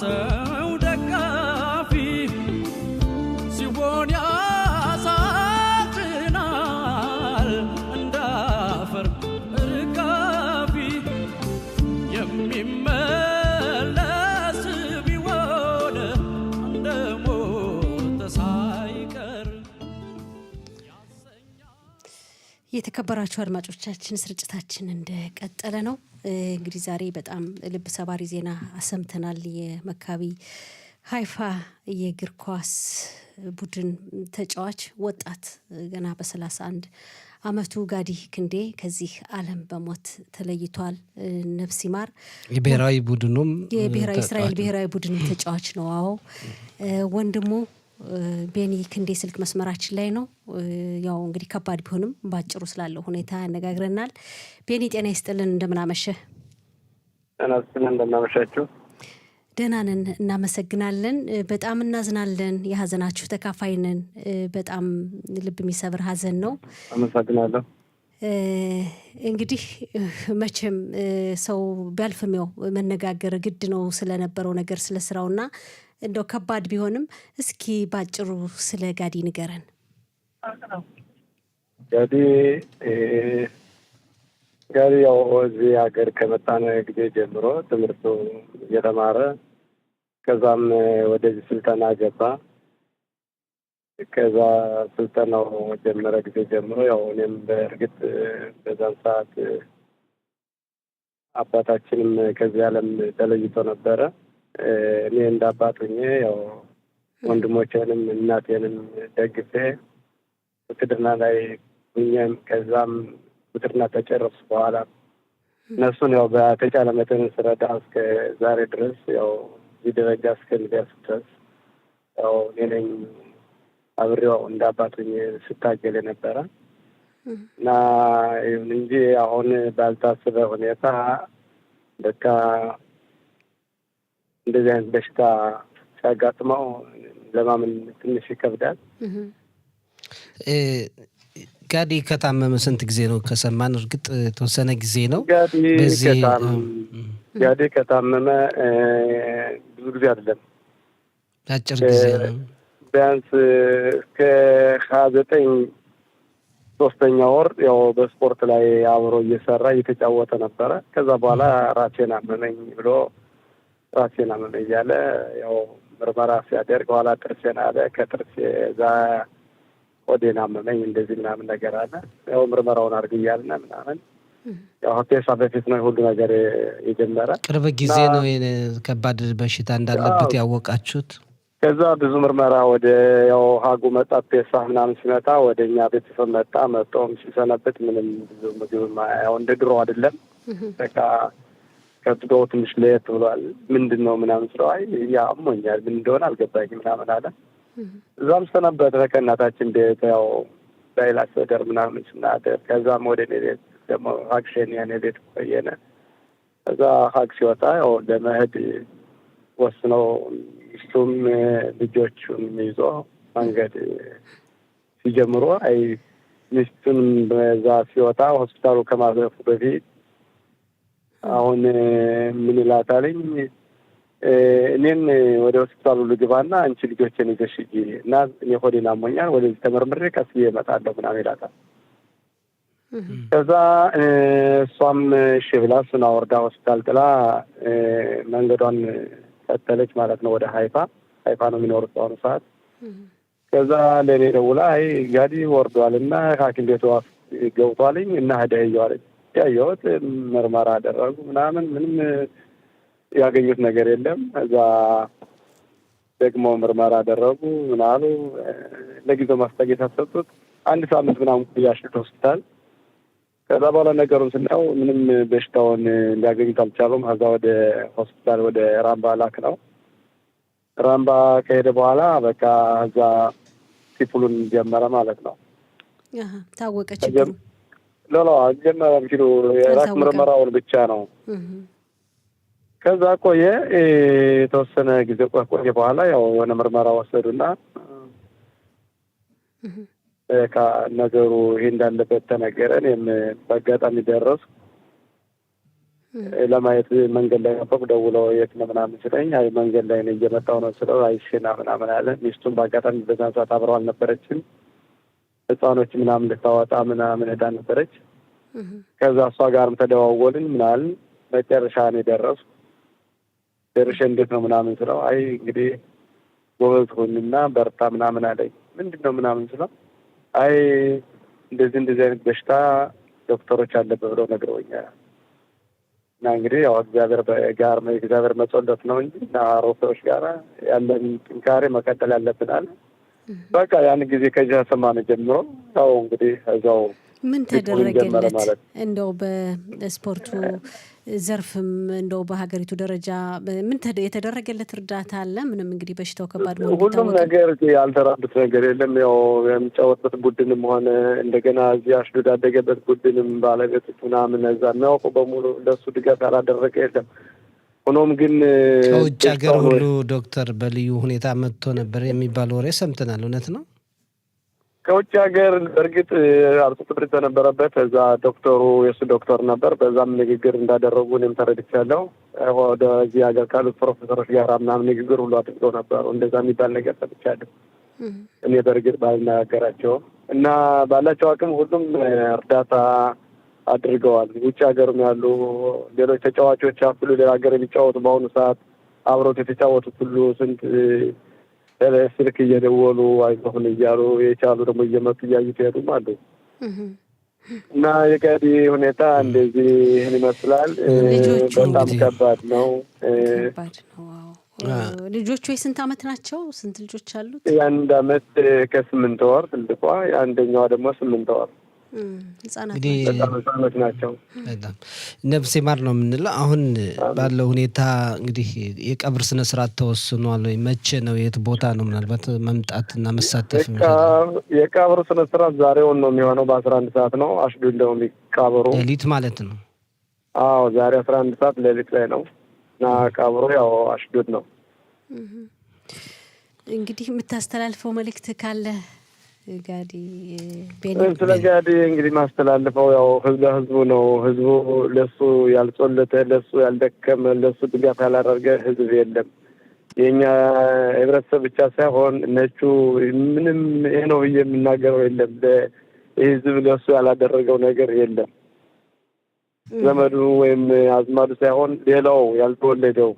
ሰው ደጋፊ ሲሆን ያሳዝናል እንዳፈር ርጋፊ የሚመለስ ቢሆን እንደሞተ ሳይቀር የተከበራችሁ አድማጮቻችን ስርጭታችን እንደቀጠለ ነው። እንግዲህ ዛሬ በጣም ልብ ሰባሪ ዜና አሰምተናል። የመካቢ ሃይፋ የእግር ኳስ ቡድን ተጫዋች ወጣት ገና በ31 አመቱ ጋዲ ክንዴ ከዚህ ዓለም በሞት ተለይቷል። ነፍስ ይማር። የብሔራዊ ቡድኑም የብሔራዊ እስራኤል ብሔራዊ ቡድን ተጫዋች ነው። አዎ ወንድሙ ቤኒ ክንዴ ስልክ መስመራችን ላይ ነው። ያው እንግዲህ ከባድ ቢሆንም ባጭሩ ስላለው ሁኔታ ያነጋግረናል። ቤኒ ጤና ይስጥልን፣ እንደምን አመሸህ? ጤና ይስጥልን፣ እንደምን አመሻችሁ? ደህና ነን፣ እናመሰግናለን። በጣም እናዝናለን፣ የሀዘናችሁ ተካፋይ ነን። በጣም ልብ የሚሰብር ሀዘን ነው። አመሰግናለሁ። እንግዲህ መቼም ሰው ቢያልፍም ያው መነጋገር ግድ ነው ስለነበረው ነገር ስለ ስራውና እንደው ከባድ ቢሆንም እስኪ ባጭሩ ስለ ጋዲ ንገረን። ጋዲ ያው እዚህ ሀገር ከመጣን ጊዜ ጀምሮ ትምህርቱ እየተማረ ከዛም ወደዚህ ስልጠና ገባ። ከዛ ስልጠናው ጀመረ ጊዜ ጀምሮ ያው እኔም በእርግጥ በዛን ሰዓት አባታችንም ከዚህ ዓለም ተለይቶ ነበረ። እኔ እንደ አባት ሆኜ ያው ወንድሞቼንም እናቴንም ደግፌ ውትድርና ላይ ሁኜም ከዛም ውትድርና ተጨረሱ በኋላ እነሱን ያው በተቻለ መጠን ስረዳ እስከ ዛሬ ድረስ ያው እዚህ ደረጃ እስከሚደርስ ድረስ ያው እኔ ነኝ አብሬው እንደ አባት ሆኜ ስታገል ነበረ እና ይሁን እንጂ አሁን ባልታሰበ ሁኔታ በቃ እንደዚህ አይነት በሽታ ሲያጋጥመው ለማመን ትንሽ ይከብዳል። ጋዲ ከታመመ ስንት ጊዜ ነው ከሰማን? እርግጥ የተወሰነ ጊዜ ነው። ጋዲ ከታመመ ብዙ ጊዜ አይደለም፣ አጭር ጊዜ ነው። ቢያንስ እስከ 29 ሶስተኛ ወር ያው በስፖርት ላይ አብሮ እየሰራ እየተጫወተ ነበረ። ከዛ በኋላ ራሴን አመመኝ ብሎ ራሴን አመመኝ እያለ ያው ምርመራ ሲያደርግ ኋላ ጥርሴን አለ። ከጥርሴ እዛ ሆዴን አመመኝ እንደዚህ ምናምን ነገር አለ። ያው ምርመራውን አድርግ እያልን ምናምን ያው ሀቴሳ በፊት ነው ሁሉ ነገር የጀመረ። ቅርብ ጊዜ ነው ከባድ በሽታ እንዳለበት ያወቃችሁት? ከዛ ብዙ ምርመራ ወደ ያው ሀጉ መጣ። ፔሳ ምናምን ሲመጣ ወደ እኛ ቤተሰብ መጣም ሲሰነበት ምንም ብዙ ምግብ ያው እንደ ድሮ አይደለም። በቃ ከድሮ ትንሽ ለየት ብሏል። ምንድነው ምናምን ስለው አይ ያሞኛል ምን እንደሆነ አልገባኝም ምናምን አለ። እዛም ሰነበት ከእናታችን ቤት ያው ዳይላስ ወደር ምናምን ስናደር ከዛም ወደ እኔ ቤት ደግሞ ሀግሸን ያኔ ቤት ቆየነ። ከዛ ሀግ ሲወጣ ያው ለመሄድ ወስነው እሱም ልጆቹን ይዞ መንገድ ሲጀምሩ አይ ሚስቱን በዛ ሲወጣ ሆስፒታሉ ከማረፉ በፊት አሁን ምን ይላታልኝ እኔን ወደ ሆስፒታሉ ልግባና አንቺ ልጆችን ይዘሽ ሂጂ እና እኔ ሆዴን አሞኛል ወደዚህ ተመርምሬ ቀስ ብዬ እመጣለሁ ምናምን ይላታል። ከዛ እሷም እሺ ብላ እሱን አወርዳ ሆስፒታል ጥላ መንገዷን ቀጠለች ማለት ነው። ወደ ሃይፋ ነው የሚኖሩት በአሁኑ ሰዓት። ከዛ ለእኔ ደውላ አይ ጋዲ ወርዷልና ሐኪም ቤት ገብቷልኝ እና ሄደኸዋለች። ያየሁት ምርመራ አደረጉ ምናምን ምንም ያገኙት ነገር የለም። እዛ ደግሞ ምርመራ አደረጉ ምናሉ ለጊዜው ማስጠንቀቂያ ሰጡት። 1 ሳምንት ምናምን ቆያሽት ሆስፒታል። ከዛ በኋላ ነገሩን ስናየው ምንም በሽታውን ሊያገኙት አልቻሉም። ከዛ ወደ ሆስፒታል ወደ ራምባ ላክ ነው። ራምባ ከሄደ በኋላ በቃ እዛ ሲፑሉን ጀመረ ማለት ነው። ታወቀ ችግሩ? ሎሎ ጀመረ ቢሉ የራስ ምርመራውን ብቻ ነው። ከዛ ቆየ የተወሰነ ጊዜ ቆየ በኋላ ያው የሆነ ምርመራ ወሰዱና ነገሩ ይሄ እንዳለበት ተነገረን። በአጋጣሚ ደረስኩ። ለማየት መንገድ ላይ ነበርኩ። ደውለው የት ነው ምናምን ስለኝ አይ መንገድ ላይ ነው እየመጣሁ ነው ስለው አይሽና ምናምን አለ። ሚስቱን በአጋጣሚ በዛን ሰዓት አብረው አልነበረችም። ህፃኖች ምናምን ልታወጣ ምናምን ሄዳ ነበረች። ከዛ እሷ ጋርም ተደዋወልን ምናምን መጨረሻ ነው የደረስኩ። ደርሼ እንዴት ነው ምናምን ስለው አይ እንግዲህ ጎበዝ ሁንና በርታ ምናምን አለኝ። ምንድን ነው ምናምን ስለው አይ እንደዚህ አይነት በሽታ ዶክተሮች አለበት ብለው ነግረውኛል። እና እንግዲህ ያው እግዚአብሔር መጸሎት ነው እንጂ እና ሮክተሮች ጋር ያለን ጥንካሬ መቀጠል ያለብናል። በቃ ያን ጊዜ ከዚያ ሰማን ጀምሮ ያው እንግዲህ እዛው ምን ተደረገለት? እንደው በስፖርቱ ዘርፍም እንደው በሀገሪቱ ደረጃ ምን የተደረገለት እርዳታ አለ? ምንም እንግዲህ በሽታው ከባድ ነው። ሁሉም ነገር ያልተራዱት ነገር የለም። ያው የሚጫወትበት ቡድንም ሆነ እንደገና እዚህ አሽዶድ ያደገበት ቡድንም ባለቤቶች ምናምን እዛ የሚያውቁ በሙሉ ለሱ ድጋፍ ያላደረገ የለም። ሆኖም ግን ከውጭ ሀገር ሁሉ ዶክተር በልዩ ሁኔታ መጥቶ ነበር የሚባል ወሬ ሰምተናል። እውነት ነው? ከውጭ ሀገር በእርግጥ አርሶ ትብሪት በነበረበት እዛ ዶክተሩ የእሱ ዶክተር ነበር። በዛም ንግግር እንዳደረጉ እኔም ተረድቻለሁ። ወደዚህ ሀገር ካሉት ፕሮፌሰሮች ጋር ምናምን ንግግር ሁሉ አድርገው ነበሩ። እንደዛ የሚባል ነገር ሰምቻለሁ። እኔ በእርግጥ ባልናገራቸውም እና ባላቸው አቅም ሁሉም እርዳታ አድርገዋል። ውጭ ሀገርም ያሉ ሌሎች ተጫዋቾች አፍሉ ሌላ ሀገር የሚጫወቱ በአሁኑ ሰዓት አብሮት የተጫወቱት ሁሉ ስንት ስልክ እየደወሉ አይዞህን እያሉ የቻሉ ደግሞ እየመጡ እያዩት ሄዱም አሉ። እና የጋዲ ሁኔታ እንደዚህ ይህን ይመስላል። በጣም ከባድ ነው። ልጆቹ የስንት አመት ናቸው? ስንት ልጆች አሉት? የ1 አመት ከ8 ወር ትልቋ፣ የአንደኛዋ ደግሞ 8 ወር። ህጻናት ናቸው። በጣም ነፍስ ይማር ነው የምንለው። አሁን ባለው ሁኔታ እንግዲህ የቀብር ስነ ስርዓት ተወስኗል ወይ? መቼ ነው? የት ቦታ ነው ምናልባት መምጣትና መሳተፍ? የቀብር ስነ ስርዓት ዛሬውን ነው የሚሆነው። በ11 ሰዓት ነው አሽዶድ ነው የሚቀበሩ። ሌሊት ማለት ነው? አዎ ዛሬ 11 ሰዓት ሌሊት ላይ ነው እና ቀብሩ ያው አሽዶድ ነው። እንግዲህ የምታስተላልፈው መልእክት ካለ ጋዲ? ስለ ጋዲ እንግዲህ ማስተላልፈው ያው ለህዝቡ ነው። ህዝቡ ለሱ ያልጾለተ፣ ለሱ ያልደከመ፣ ለሱ ድጋፍ ያላደረገ ህዝብ የለም። የኛ ህብረተሰብ ብቻ ሳይሆን ነጩ ምንም ይሄ ነው ብዬ የምናገረው የለም። ህዝብ ለሱ ያላደረገው ነገር የለም። ዘመዱ ወይም አዝማዱ ሳይሆን ሌላው ያልተወለደው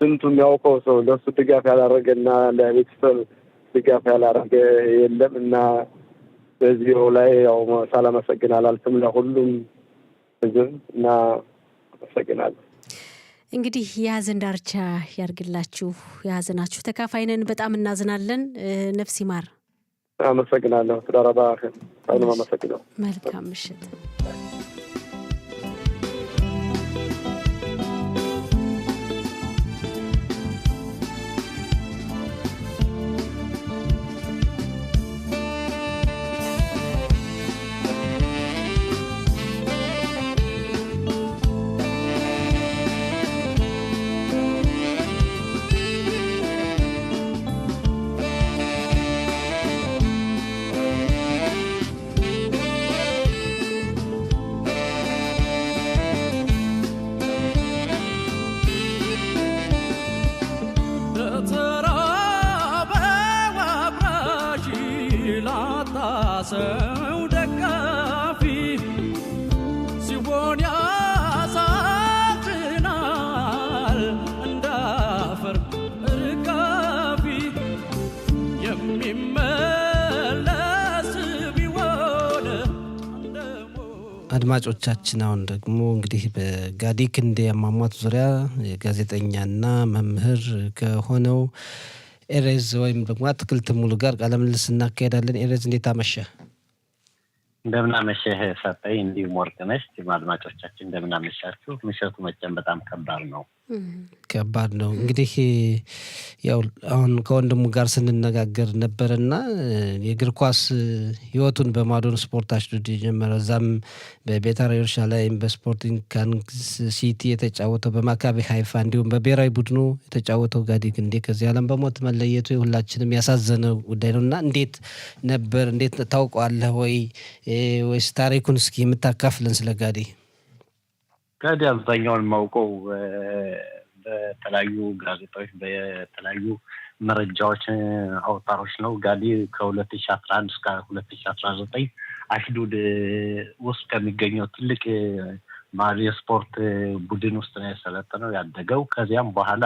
ስንቱ የሚያውቀው ሰው ለሱ ድጋፍ ያላደረገና ለቤተሰብ ድጋፍ ያላደረገ የለም። እና በዚሁ ላይ ያው ሳላመሰግን አላልፍም ለሁሉም ህዝብ እና አመሰግናለሁ። እንግዲህ የሀዘን ዳርቻ ያርግላችሁ። የሀዘናችሁ ተካፋይ ነን። በጣም እናዝናለን። ነፍስ ይማር። አመሰግናለሁ። ተዳረባ ነው አመሰግናለሁ። መልካም ምሽት። ሰው ደጋፊ ሲሆን ያሳዝናል። እንዳፈር ርጋፊ የሚመለስ ቢሆን አድማጮቻችን አሁን ደግሞ እንግዲህ በጋዲ ክንዴ አሟሟት ዙሪያ ጋዜጠኛና መምህር ከሆነው ኤሬዝ ወይም ደግሞ አትክልት ሙሉ ጋር ቃለ ምልልስ እናካሄዳለን። ኤሬዝ እንዴት አመሸህ? እንደምን አመሸህ ሰጠኝ። እንዲሁም ወርቅነሽ አድማጮቻችን እንደምን አመሻችሁ። ምሽቱ መቼም በጣም ከባድ ነው። ከባድ ነው እንግዲህ ያው አሁን ከወንድሙ ጋር ስንነጋገር ነበርና የእግር ኳስ ህይወቱን በማዶን ስፖርት አሽዶድ የጀመረው እዛም በቤታር ኢየሩሳሌም በስፖርቲንግ ካንግስ ሲቲ የተጫወተው በማካቢ ሃይፋ እንዲሁም በብሔራዊ ቡድኑ የተጫወተው ጋዲ ክንዴ ከዚህ ዓለም በሞት መለየቱ የሁላችንም ያሳዘነ ጉዳይ ነውና እንዴት ነበር? እንዴት ታውቀዋለህ ወይስ ታሪኩን እስኪ የምታካፍለን ስለ ጋዲ? ጋዲ አብዛኛውን ማውቀው በተለያዩ ጋዜጣዎች በተለያዩ መረጃዎች አውታሮች ነው። ጋዲ ከ2011 እስከ 2019 አሽዱድ ውስጥ ከሚገኘው ትልቅ የስፖርት ቡድን ውስጥ ነው የሰለጠነው ያደገው። ከዚያም በኋላ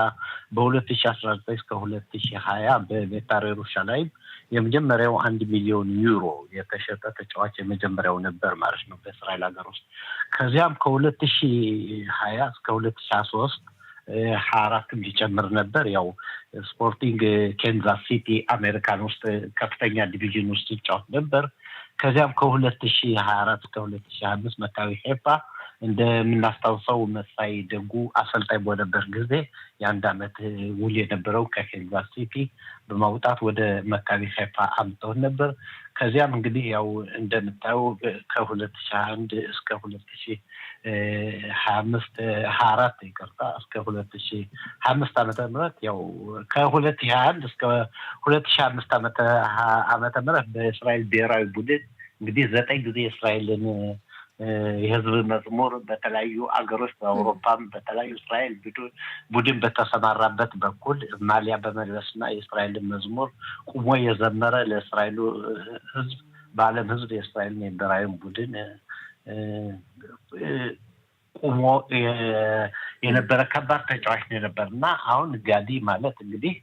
በ2019 እስከ 2020 በቤታር ኢየሩሳሌም የመጀመሪያው 1 ሚሊዮን ዩሮ የተሸጠ ተጫዋች የመጀመሪያው ነበር ማለት ነው በእስራኤል ሀገር ውስጥ። ከዚያም ከ2020 እስከ 2023 24 ሊጨምር ነበር። ያው ስፖርቲንግ ካንዛስ ሲቲ አሜሪካን ውስጥ ከፍተኛ ዲቪዥን ውስጥ ይጫወት ነበር። ከዚያም ከ2024 እስከ 2025 መካቢ ሄፓ እንደምናስታውሰው መሳይ ደጉ አሰልጣኝ በነበር ጊዜ የአንድ አመት ውል የነበረው ከካንዛስ ሲቲ በማውጣት ወደ መካቢ ሄፓ አምጥተው ነበር። ከዚያም እንግዲህ ያው እንደምታየው ከ2021 እስከ 2024 ይቅርታ እስከ 2025 ዓመተ ምህረት ያው ከ2021 እስከ 2025 ዓመተ ምህረት በእስራኤል ብሔራዊ ቡድን እንግዲህ 9 ጊዜ እስራኤልን የህዝብ መዝሙር በተለያዩ አገሮች በአውሮፓም በተለያዩ እስራኤል ቡድን በተሰማራበት በኩል ማሊያ በመልበስና የእስራኤልን መዝሙር ቁሞ የዘመረ ለእስራኤሉ ህዝብ በዓለም ህዝብ የእስራኤልን የብሔራዊ ቡድን ቁሞ የነበረ ከባድ ተጫዋች ነበርና አሁን ጋዲ ማለት እንግዲህ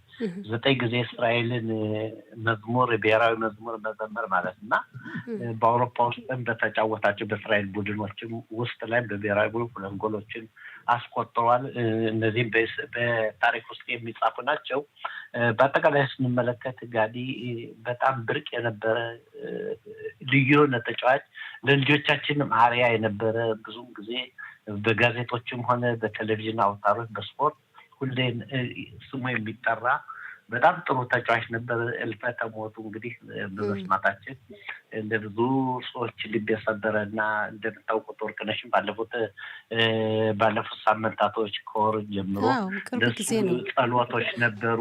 9 ጊዜ እስራኤልን መዝሙር ብሔራዊ መዝሙር መዘመር ማለትና በአውሮፓ ውስጥም በተጫወታቸው በእስራኤል ቡድኖችም ውስጥ ላይ በብሔራዊ ቡድን 2 ጎሎችን አስቆጥሯል። እነዚህም በታሪክ ውስጥ የሚጻፉ ናቸው። በአጠቃላይ ስንመለከት ጋዲ በጣም ብርቅ የነበረ ልዩ የሆነ ተጫዋች ለልጆቻችንም አርያ የነበረ ብዙም ጊዜ በጋዜጦችም ሆነ በቴሌቪዥን አውታሮች በስፖርት ሁሌ ስሙ የሚጠራ በጣም ጥሩ ተጫዋች ነበር። እልፈተ ሞቱ እንግዲህ በመስማታችን ለብዙ ሰዎች ልብ የሰበረና እንደምታውቁት ወርቅነሽም ባለፉት ሳምንታቶች ከወር ጀምሮ ጸሎቶች ነበሩ።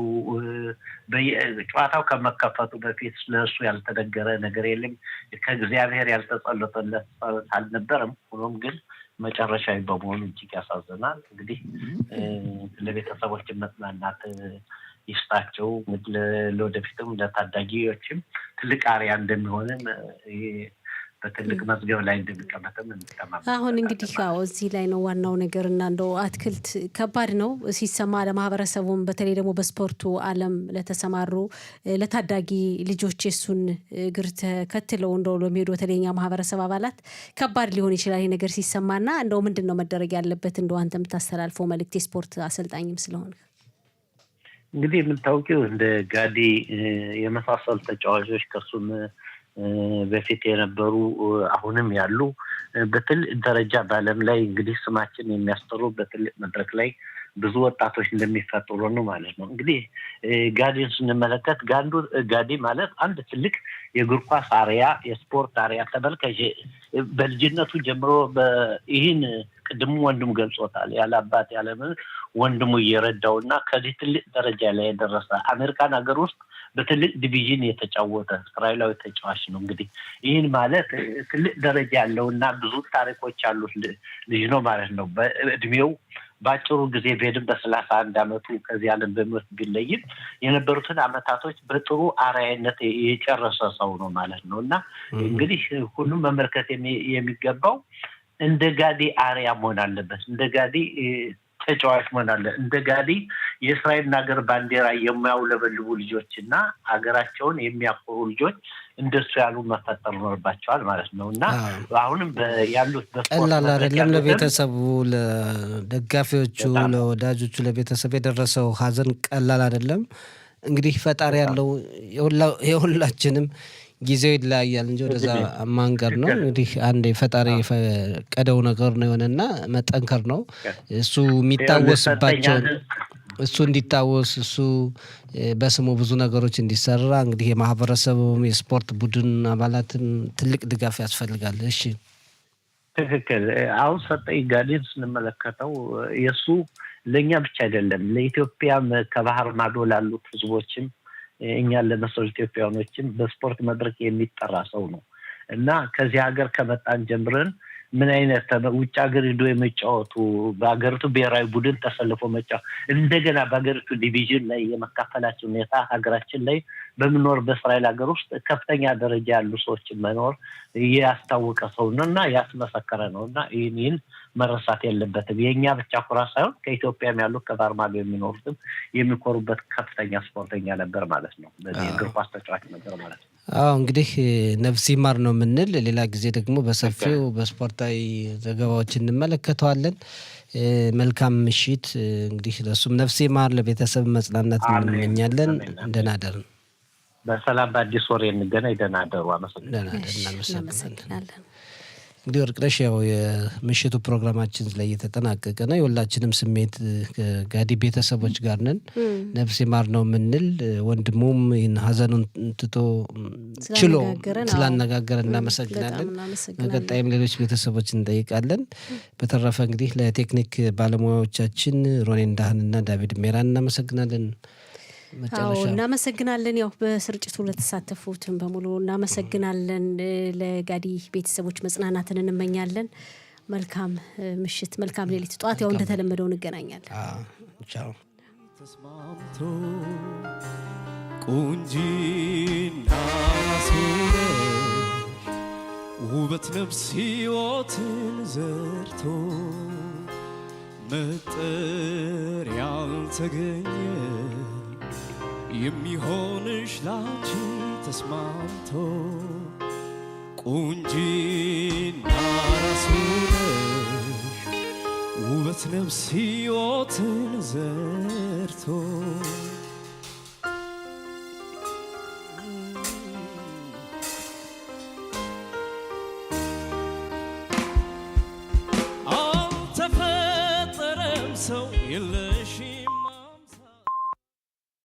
ጨዋታው ከመከፈቱ በፊት ስለሱ ያልተነገረ ነገር የለም። ከእግዚአብሔር ያልተጸለየለት አልነበረም። ሆኖም ግን መጨረሻዊ በመሆኑ እጅግ ያሳዝናል። እንግዲህ ለቤተሰቦች መጽናናት ይስጣቸው። ለወደፊትም ለታዳጊዎችም ትልቅ አርያ እንደሚሆንም በትልቅ መዝገብ ላይ እንደሚቀመጥም እንጠማለን። አሁን እንግዲህ እዚህ ላይ ነው ዋናው ነገር እና እንደው አትክልት ከባድ ነው ሲሰማ ለማህበረሰቡም በተለይ ደግሞ በስፖርቱ ዓለም ለተሰማሩ ለታዳጊ ልጆች የሱን እግር ተከትለው እንደው ለሚሄዱ በተለይኛ ማህበረሰብ አባላት ከባድ ሊሆን ይችላል ይሄ ነገር ሲሰማና እንደው ምንድነው መደረግ ያለበት እንደው አንተ የምታስተላልፈው መልእክት የስፖርት አሰልጣኝም ስለሆነ? እንግዲህ የምታውቂው እንደ ጋዲ የመሳሰሉ ተጫዋቾች ከሱም በፊት የነበሩ አሁንም ያሉ በትልቅ ደረጃ በዓለም ላይ እንግዲህ ስማችን የሚያስጠሩ በትልቅ መድረክ ላይ ብዙ ወጣቶች እንደሚፈጠሩ ነው ማለት ነው። እንግዲህ ጋዲን ስንመለከት ጋዲ ማለት አንድ ትልቅ የእግር ኳስ አርያ የስፖርት አርያ ተመልካች በልጅነቱ ጀምሮ ይህን ቅድም ወንድሙ ገልጾታል። ያለ አባት ያለ ወንድሙ እየረዳውና ከዚህ ትልቅ ደረጃ ላይ የደረሰ አሜሪካን ሀገር ውስጥ በትልቅ ዲቪዥን የተጫወተ እስራኤላዊ ተጫዋች ነው። እንግዲህ ይህን ማለት ትልቅ ደረጃ ያለውና ብዙ ታሪኮች ያሉት ልጅ ነው ማለት ነው። በእድሜው ባጭሩ ጊዜ ቢሄድም በ31 ዓመቱ ከዚህ ዓለም በሞት ቢለይም የነበሩትን አመታቶች በጥሩ አርአያነት የጨረሰ ሰው ነው ማለት ነው። እና እንግዲህ ሁሉም መመልከት የሚገባው እንደ ጋዲ አርአያ መሆን አለበት። እንደ ጋዲ ተጫዋች መሆን አለ። እንደ ጋዲ የእስራኤል ሀገር ባንዲራ የሚያውለበልቡ ልጆችና ሀገራቸውን የሚያኮሩ ልጆች እንደሱ ያሉ መፈጠር ይኖርባቸዋል ማለት ነው። እና አሁንም ያሉት ቀላል አይደለም። ለቤተሰቡ፣ ለደጋፊዎቹ፣ ለወዳጆቹ፣ ለቤተሰብ የደረሰው ሀዘን ቀላል አይደለም። እንግዲህ ፈጣሪ ያለው የሁላችንም ጊዜው ይለያያል እንጂ ወደዛ ማንገር ነው። እንግዲህ አንድ ፈጣሪ የፈቀደው ነገር ነው የሆነና መጠንከር ነው። እሱ የሚታወስባቸው እሱ እንዲታወስ እሱ በስሙ ብዙ ነገሮች እንዲሰራ እንግዲህ የማህበረሰቡም የስፖርት ቡድን አባላትም ትልቅ ድጋፍ ያስፈልጋል። እሺ ትክክል። አሁን ሰጠኝ ጋዲን ስንመለከተው የሱ ለኛ ብቻ አይደለም ለኢትዮጵያም ከባህር ማዶ ላሉት ህዝቦችም እኛን ለመሰሉ ኢትዮጵያውያኖችም በስፖርት መድረክ የሚጠራ ሰው ነው እና ከዚህ ሀገር ከመጣን ጀምረን ምን አይነት ውጭ ሀገር ሄዶ የመጫወቱ በአገሪቱ ብሔራዊ ቡድን ተሰልፎ መጫወት እንደገና በአገሪቱ ዲቪዥን ላይ የመካፈላቸው ሁኔታ ሀገራችን ላይ በመኖር በእስራኤል ሀገር ውስጥ ከፍተኛ ደረጃ ያሉ ሰዎች መኖር ያስታወቀ ሰው ነውና ያስመሰከረ ነውና ይህን መረሳት የለበትም። የኛ ብቻ ኩራ ሳይሆን ከኢትዮጵያም ያሉ ከባርማዶ የሚኖሩትም የሚኮሩበት ከፍተኛ ስፖርተኛ ነበር ማለት ነው። በዚህ እግር ኳስ ተጫዋች ነበር ማለት ነው። እንግዲህ ነፍስ ይማር ነው የምንል። ሌላ ጊዜ ደግሞ በሰፊው በስፖርታዊ ዘገባዎች እንመለከተዋለን። መልካም ምሽት። እንግዲህ ለሱም ነፍስ ይማር፣ ለቤተሰብ መጽናናት እንመኛለን። ደህና ደር። በሰላም በአዲስ ወር እንገናኝ። ደህና ደሩ። እናመሰግናለን። እንግዲህ ወርቅነሽ ያው የምሽቱ ፕሮግራማችን ላይ እየተጠናቀቀ ነው። የሁላችንም ስሜት ከጋዲ ቤተሰቦች ጋር ነን። ነፍስ ይማር ነው የምንል። ወንድሙም ይህን ሀዘኑን ትቶ ችሎ ስላነጋገረ እናመሰግናለን። በቀጣይም ሌሎች ቤተሰቦች እንጠይቃለን። በተረፈ እንግዲህ ለቴክኒክ ባለሙያዎቻችን ሮኔን ዳህንና ዳቪድ ሜራን እናመሰግናለን። እናመሰግናለን። ያው በስርጭቱ ለተሳተፉትን በሙሉ እናመሰግናለን። ለጋዲ ቤተሰቦች መጽናናትን እንመኛለን። መልካም ምሽት፣ መልካም ሌሊት። ጠዋት ያው እንደተለመደው እንገናኛለን። ቻው። ተስማምቶ ቁንጂና ውበት ነፍስ ሕይወትን ዘርቶ መጠሪያ ያልተገኘ የሚሆንሽ ላንቺ ተስማምቶ ቁንጂና ራሱ ነሽ ውበት ነፍስ ሕይወትን ዘርቶ አልተፈጠረም ሰው የለሽም